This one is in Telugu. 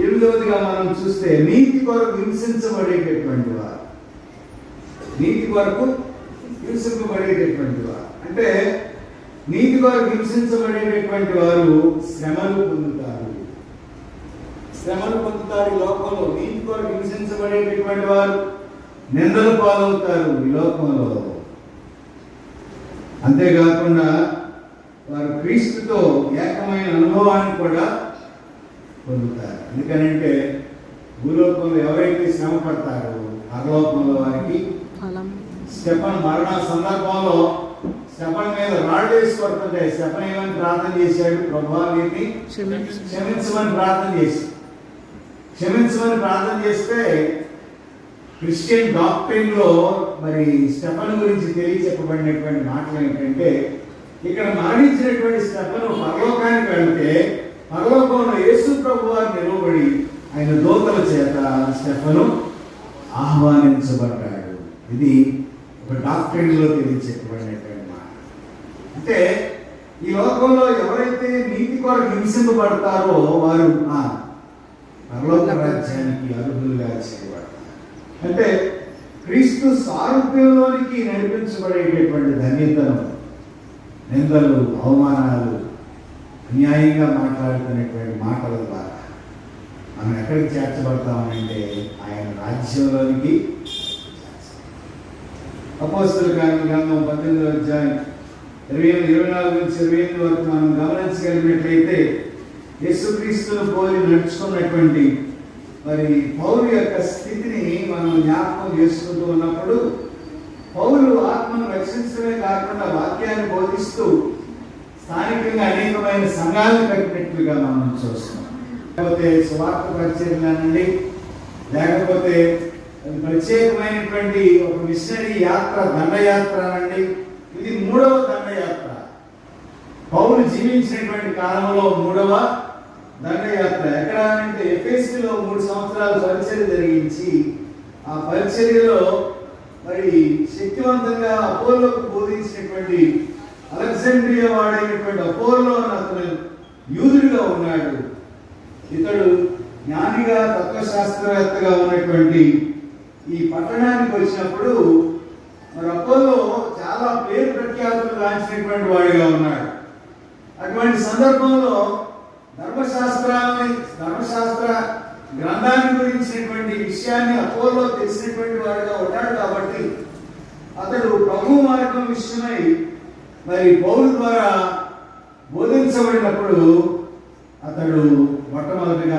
8వదిగా మనం చూస్తే నీతి కొరకు హింసించబడేటటువంటి వారు. నీతి కొరకు హింసింపబడేటటువంటి వారు అంటే నీతి కొరకు హింసించబడేటటువంటి వారు శ్రమలు పొందుతారు. శ్రమలు పొందుతారు ఈ లోకంలో. నీతి కొరకు హింసించబడేటటువంటి వారు నిందలు పాలవుతారు ఈ లోకంలో. అంతేకాకుండా వారు క్రీస్తుతో ఏకమైన అనుభవాన్ని కూడా పొందుతారు. ఎందుకనంటే భూలోకంలో ఎవరైతే శ్రమ పడతారో పరలోకంలో వారికి స్టెఫన్ మరణ సందర్భంలో స్టెఫన్ మీద రాళ్ళు వేసి కొడుతుంటే స్టెఫన్ ఏమని ప్రార్థన చేశాడు? ప్రభువా వీరిని క్షమించమని ప్రార్థన చేస్తే క్రిస్టియన్ డాక్ట్రిన్ లో మరి స్టెఫన్ గురించి తెలియచెప్పబడినటువంటి మాటలు ఏంటంటే, ఇక్కడ మరణించినటువంటి స్టెఫను పరలోకానికి వెళ్తే పరలోకంలో యేసు ప్రభువారు నిలవబడి ఆయన దూతల చేత స్టెఫను ఆహ్వానించబడ్డాడు. ఇది ఒక డాక్ట్రిన్ లో తెలియచెప్పబడినటువంటి మాట. అంటే ఈ లోకంలో ఎవరైతే నీతి కొరకు హింసింపబడతారో వారు పరలోక రాజ్యానికి అర్హులుగా చేయబడతారు. అంటే క్రీస్తు సారూప్యంలోనికి నడిపించబడేటటువంటి ధన్యతను నిందలు, అవమానాలు, అన్యాయంగా మాట్లాడుతున్నటువంటి మాటల ద్వారా మనం ఎక్కడికి చేర్చబడతామంటే ఆయన రాజ్యంలోనికి. అపోస్తలుల గ్రంథం 18వ అధ్యాయం 24 నుంచి 28 వరకు మనం గమనించగలిగినట్లయితే యేసుక్రీస్తును పోలి నడుచుకున్నటువంటి మరి పౌలు యొక్క స్థితిని మనం జ్ఞాపకం చేసుకుంటూ ఉన్నప్పుడు, పౌలు ఆత్మను రక్షించడమే కాకుండా వాక్యాన్ని బోధిస్తూ స్థానికంగా అనేకమైన సంఘాలను కట్టినట్లుగా మనం చూస్తున్నాం. లేకపోతే సువార్త పరిచయం కానివ్వండి, లేకపోతే ప్రత్యేకమైనటువంటి ఒక మిషనరీ యాత్ర, దండయాత్ర అనండి. ఇది 3వ దండయాత్ర. పౌలు జీవించినటువంటి కాలంలో 3వ దండయాత్ర. ఎక్కడ అంటే ఎఫెసీలో 3 సంవత్సరాలు పరిచర్య జరిగించి ఆ పరిచర్యలో మరి శక్తివంతంగా అపోలోకు బోధించినటువంటి అలెగ్జాండ్రియా వాడైనటువంటి అపోలో అతను యూదుడిగా ఉన్నాడు. ఇతడు జ్ఞానిగా తత్వశాస్త్రవేత్తగా ఉన్నటువంటి ఈ పట్టణానికి వచ్చినప్పుడు మరి అపోలో చాలా పేరు ప్రఖ్యాతులు గాంచినటువంటి వాడిగా ఉన్నాడు. అటువంటి సందర్భంలో ధర్మశాస్త్ర గ్రంథాన్ని గురించినటువంటి విషయాన్ని అపోలో తెలిసినటువంటి వాడిగా ఉన్నాడు. కాబట్టి అతడు ప్రభు మార్గం విషయమై మరి పౌలు ద్వారా బోధించబడినప్పుడు అతడు మొట్టమొదటిగా